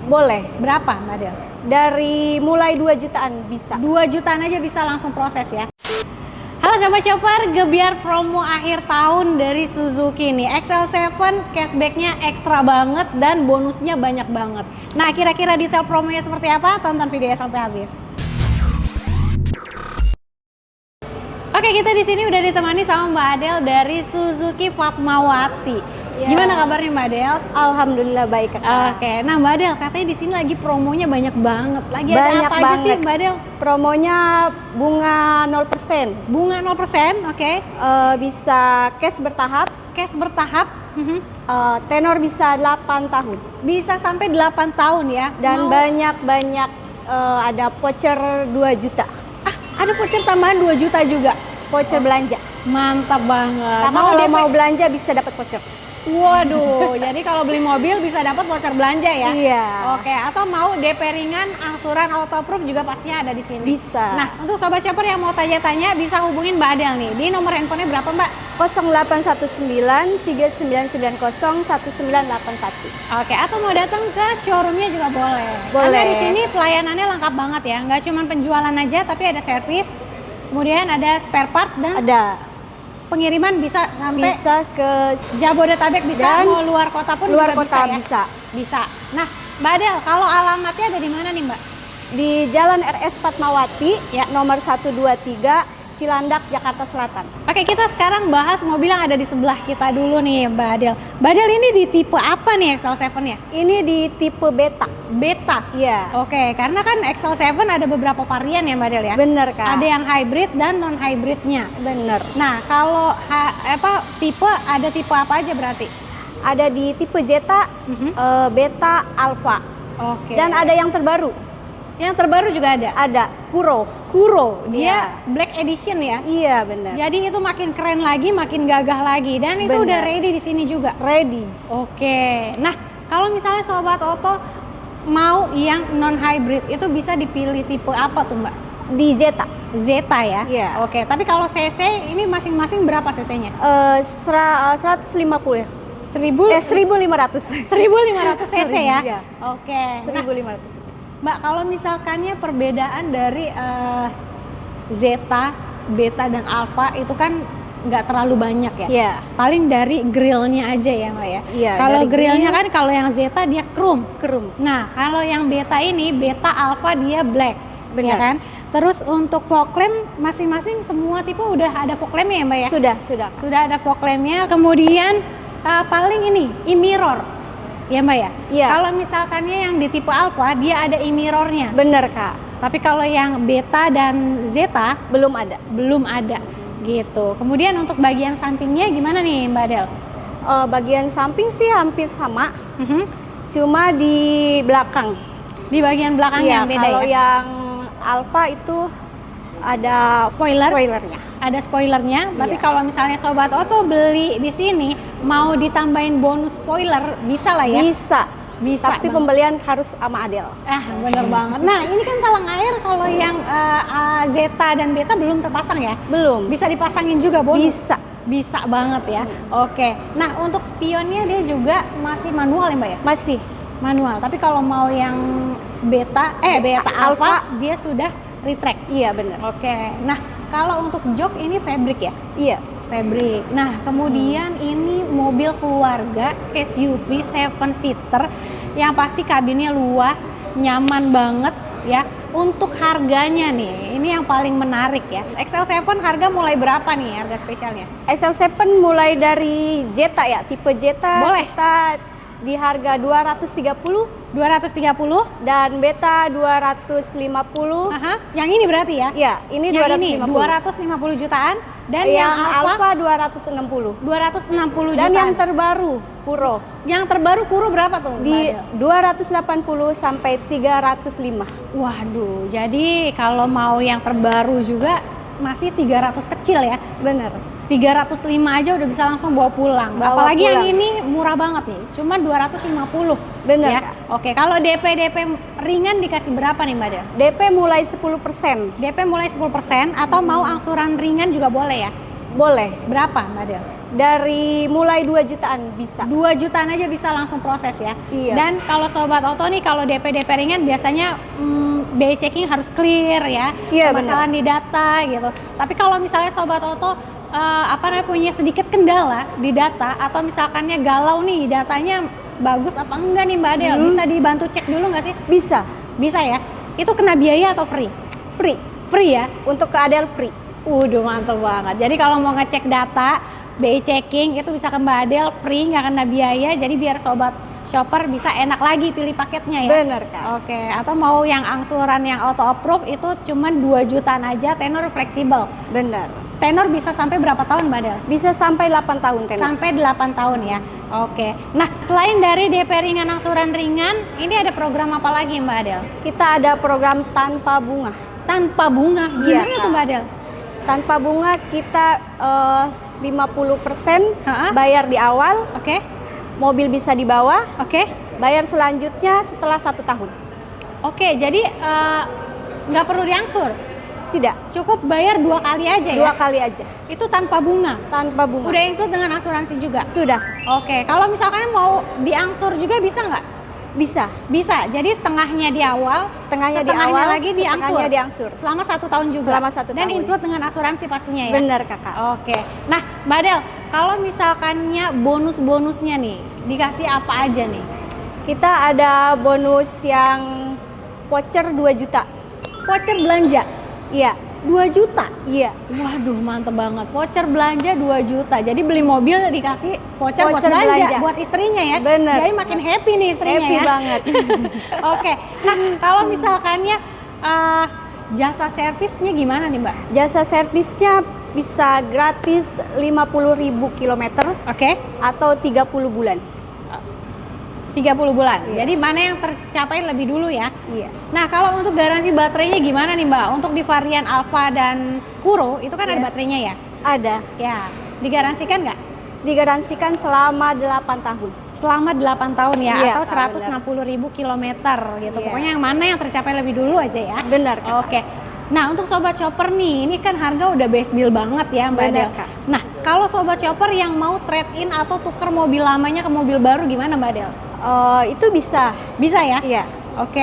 Boleh. Berapa Mbak Del? Dari mulai 2 jutaan bisa. 2 jutaan aja bisa langsung proses ya. Halo Sobat Shopper, gebiar promo akhir tahun dari Suzuki nih. XL7 cashbacknya ekstra banget dan bonusnya banyak banget. Nah, kira-kira detail promonya seperti apa? Tonton videonya sampai habis. Oke, kita di sini udah ditemani sama Mbak Adel dari Suzuki Fatmawati. Ya. Gimana kabarnya Mbak Adel? Alhamdulillah baik, Kak. Oke, nah Mbak Adel katanya di sini lagi promonya banyak banget. Lagi Banyak ada apa aja sih banget. Mbak Adel? Promonya bunga 0%. Bunga 0%, oke. Bisa cash bertahap. Cash bertahap. Tenor bisa 8 tahun. Bisa sampai 8 tahun ya. Dan banyak ada voucher 2 juta. Ada voucher tambahan 2 juta juga. Voucher belanja. Mantap banget. Karena kalau mau belanja bisa dapat voucher. Waduh, jadi kalau beli mobil bisa dapat voucher belanja ya? Iya. Oke, atau mau DP ringan, angsuran autoproof juga pastinya ada di sini. Bisa. Nah, untuk Sobat Shopper yang mau tanya-tanya bisa hubungin Mbak Adel nih. Di nomor handphonenya berapa Mbak? 0819 3990 1981. Oke, atau mau datang ke showroomnya juga boleh. Boleh. Karena di sini pelayanannya lengkap banget ya, nggak cuma penjualan aja, tapi ada servis, kemudian ada spare part dan Ada. pengiriman bisa sampai Bisa ke Jabodetabek, bisa dan mau luar kota pun luar juga kota bisa ya? bisa. Bisa. Nah, Mbak Adel, kalau alamatnya ada di mana nih Mbak? Di Jalan RS Fatmawati, Ya. nomor 123, Cilandak, Jakarta Selatan. Oke, kita sekarang bahas mobil yang ada di sebelah kita dulu nih Mbak Adel. Mbak Adel ini di tipe apa nih XL7 ya? Ini di tipe beta. Beta? Iya. Oke, karena kan XL7 ada beberapa varian ya Mbak Adel ya? Bener, Kak. Ada yang hybrid dan non hybridnya. Bener. Nah, kalau tipe ada tipe apa aja berarti? Ada di tipe Zeta, Beta, Alpha. Oke. Dan ada yang terbaru. Yang terbaru juga ada. Ada Kuro. Kuro, Iya. dia Black Edition ya. Iya, bener. Jadi itu makin keren lagi, makin gagah lagi, dan itu Bener. udah ready di sini juga. Ready. Oke. Nah, kalau misalnya Sobat Oto mau yang non hybrid itu bisa dipilih tipe apa tuh Mbak? Di Zeta. Zeta ya. Iya. Oke. Tapi kalau CC ini masing-masing berapa CC-nya? 150 ya. 1500 1500. 1500 cc ya. Iya. Oke. Nah, 1500 cc. Mbak, kalau misalkannya perbedaan dari Zeta, Beta dan Alpha itu kan nggak terlalu banyak ya. Iya. Paling dari grillnya aja ya Mbak ya. Iya, Kalau dari grillnya grill. kan kalau yang Zeta dia chrome. Chrome. Nah, kalau yang Beta ini Beta Alpha dia black. Benar. Ya kan? Terus untuk fog lamp masing-masing semua tipe udah ada fog lampnya ya Mbak ya? Sudah. Sudah ada fog lampnya. Kemudian paling ini e-mirror. Ya Mbak ya? Iya. Kalau misalkannya yang di tipe Alpha dia ada e-mirrornya. Bener, Kak. Tapi kalau yang Beta dan Zeta Belum ada. belum ada gitu. Kemudian untuk bagian sampingnya gimana nih Mbak Del? Bagian samping sih hampir sama, Mhm. cuma di belakang. Di bagian belakangnya Iya, yang beda kalau ya? yang Alpha itu ada spoilernya. Ada spoilernya, tapi Iya. kalau misalnya Sobat Oto beli di sini mau ditambahin bonus spoiler bisa lah ya? Bisa. Bisa. Tapi banget. pembelian harus sama Adel. Bener banget. Nah, ini kan talang air kalau yang Zeta dan Beta belum terpasang ya? Belum. Bisa dipasangin juga bonus? Bisa. Bisa banget ya. Oke. Nah, untuk spionnya dia juga masih manual ya Mbak ya? Masih. Manual. Tapi kalau mau yang Beta Alpha dia sudah retract. Iya, bener. Oke. Nah, kalau untuk jok ini fabric ya? Iya. Fabric. Nah, kemudian ini mobil keluarga SUV 7 seater yang pasti kabinnya luas, nyaman banget ya. Untuk harganya nih, ini yang paling menarik ya. XL7 harga mulai berapa nih harga spesialnya? XL7 mulai dari Zeta ya, tipe Zeta. Boleh. Kita di harga 230 230? dan Beta 250. Aha, yang ini berarti ya? Iya, ini Yang ini 250. 250 jutaan dan Yang yang Alpha 260. 260 Dan jutaan. yang terbaru Kuro Yang terbaru Kuro berapa tuh? di Mbak Adel? 280 sampai 305. Waduh, jadi kalau mau yang terbaru juga masih 300 kecil ya. Bener. 305 aja udah bisa langsung bawa pulang. Bawa Apalagi yang pulang. ini murah banget nih, cuma 250. Bener, ya. Kak. Oke, kalau DP ringan dikasih berapa nih Mbak Del? DP mulai 10%. DP mulai 10% atau mau angsuran ringan juga boleh ya? Boleh. Berapa Mbak Del? Dari mulai 2 jutaan bisa. 2 jutaan aja bisa langsung proses ya. Iya. Dan kalau Sobat Auto nih, kalau DP ringan biasanya biaya checking harus clear ya. Iya, Permasalahan di data gitu. Tapi kalau misalnya Sobat Auto punya sedikit kendala di data, atau misalkannya galau nih datanya bagus apa enggak nih Mbak Adel, bisa dibantu cek dulu nggak sih? Bisa. Bisa ya. Itu kena biaya atau free? Free. Free ya. Untuk ke Adel free. Waduh, mantep banget. Jadi kalau mau ngecek data, BI checking itu bisa ke Mbak Adel, free, nggak kena biaya. Jadi biar Sobat Shopper bisa enak lagi pilih paketnya ya. Bener Kak. Oke, atau mau yang angsuran yang auto approve itu cuma 2 jutaan aja, tenor fleksibel. Bener. Tenor bisa sampai berapa tahun Mbak Adel? Bisa sampai 8 tahun tenor. Sampai 8 tahun ya. Oke. Nah, selain dari DP ringan, angsuran ringan, ini ada program apa lagi Mbak Adel? Kita ada program tanpa bunga. Tanpa bunga. Iya, Gimana tuh Kak. Mbak Adel? Tanpa bunga kita 50% Ha-ha. bayar di awal, Oke. mobil bisa dibawa, Oke. bayar selanjutnya setelah 1 tahun. Oke, jadi nggak perlu diangsur. Tidak, Cukup bayar 2 kali aja 2 ya? kali aja, Itu tanpa bunga? tanpa bunga. Udah include dengan asuransi juga? Sudah, Oke, kalau misalkan mau diangsur juga bisa nggak? bisa. Bisa, jadi setengahnya di awal, Setengahnya di awal, lagi diangsur? setengahnya diangsur. Selama 1 tahun juga? Selama 1 Dan tahun. include dengan asuransi pastinya ya? Benar Kakak. Oke, nah Mbak Del, kalau misalkannya bonus-bonusnya nih, dikasih apa aja nih? Kita ada bonus yang voucher 2 juta. Voucher belanja? Iya, 2 juta? iya. Waduh, mantep banget. Voucher belanja 2 juta. Jadi beli mobil dikasih voucher buat Voucher belanja, belanja. buat istrinya ya. Bener. Jadi makin happy nih istrinya Happy ya. banget. Oke. Nah, kalau misalkannya jasa servisnya gimana nih, Mbak? Jasa servisnya bisa gratis 50.000 kilometer Oke. atau 30 bulan. 30 bulan. Iya. Jadi mana yang tercapai lebih dulu ya? Iya. Nah, kalau untuk garansi baterainya gimana nih, Mbak? Untuk di varian Alfa dan Kuro itu kan ada Iya. baterainya ya? Ada. Ya. Digaransikan nggak? Digaransikan selama 8 tahun. Selama 8 tahun ya, Iya, atau Kak, 160.000 kilometer gitu. Iya. Pokoknya yang mana yang tercapai lebih dulu aja ya. Benar Kak. Oke. Nah, untuk Sobat Shopper nih, ini kan harga udah best deal banget ya Mbak Benar, Adel. Kak. Nah, kalau Sobat Shopper yang mau trade-in atau tuker mobil lamanya ke mobil baru gimana Mbak Adel? Itu bisa. Bisa ya? Iya. Oke.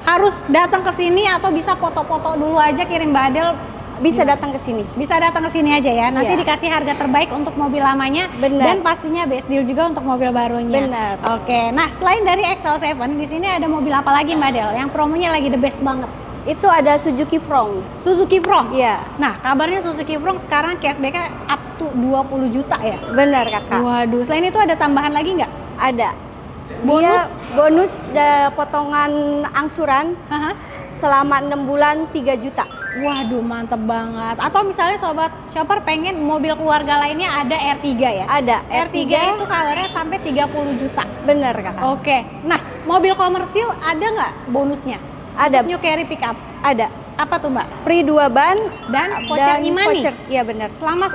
Harus datang ke sini atau bisa foto-foto dulu aja kirim Mbak Adel? Bisa datang ke sini. Bisa datang ke sini aja ya. Nanti Iya. dikasih harga terbaik untuk mobil lamanya. Benar. Dan pastinya best deal juga untuk mobil barunya. Benar. Oke. Nah, selain dari XL7, di sini ada mobil apa lagi Mbak Del yang promonya lagi the best banget? Itu ada Suzuki Front. Suzuki Front. Iya. Nah, kabarnya Suzuki Front sekarang cashback-nya up to 20 juta ya. Benar Kakak. Waduh, selain itu ada tambahan lagi nggak? Ada. Bonus? Bonus potongan angsuran Haha. selama 6 bulan 3 juta. Waduh, mantep banget. Atau misalnya Sobat Shopper pengen mobil keluarga lainnya ada R3 ya? Ada R3 itu kabarnya sampai 30 juta. Benar Kakak. Oke. Nah, mobil komersil ada nggak bonusnya? Ada. New carry pickup. Ada. Apa tuh Mbak? Free 2 ban Dan voucher Imani. voucher. Iya benar. Selama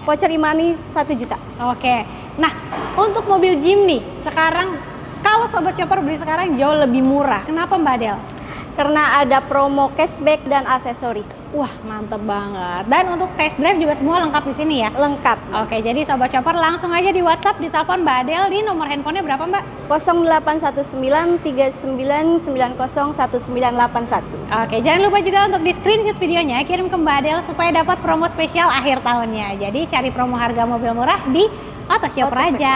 Voucher Imani 1 juta. Oke. Nah, untuk mobil Jimny sekarang kalau Sobat Shopper beli sekarang jauh lebih murah. Kenapa Mbak Del? Karena ada promo cashback dan aksesoris. Wah, mantep banget. Dan untuk test drive juga semua lengkap di sini ya? Lengkap. Oke, jadi Sobat Shopper langsung aja di WhatsApp, di telepon Mbak Adel, di nomor handphonenya berapa Mbak? 081939101981. Oke, jangan lupa juga untuk di screenshot videonya, kirim ke Mbak Adel supaya dapat promo spesial akhir tahunnya. Jadi cari promo harga mobil murah di Auto Shopper Auto Shopper. aja.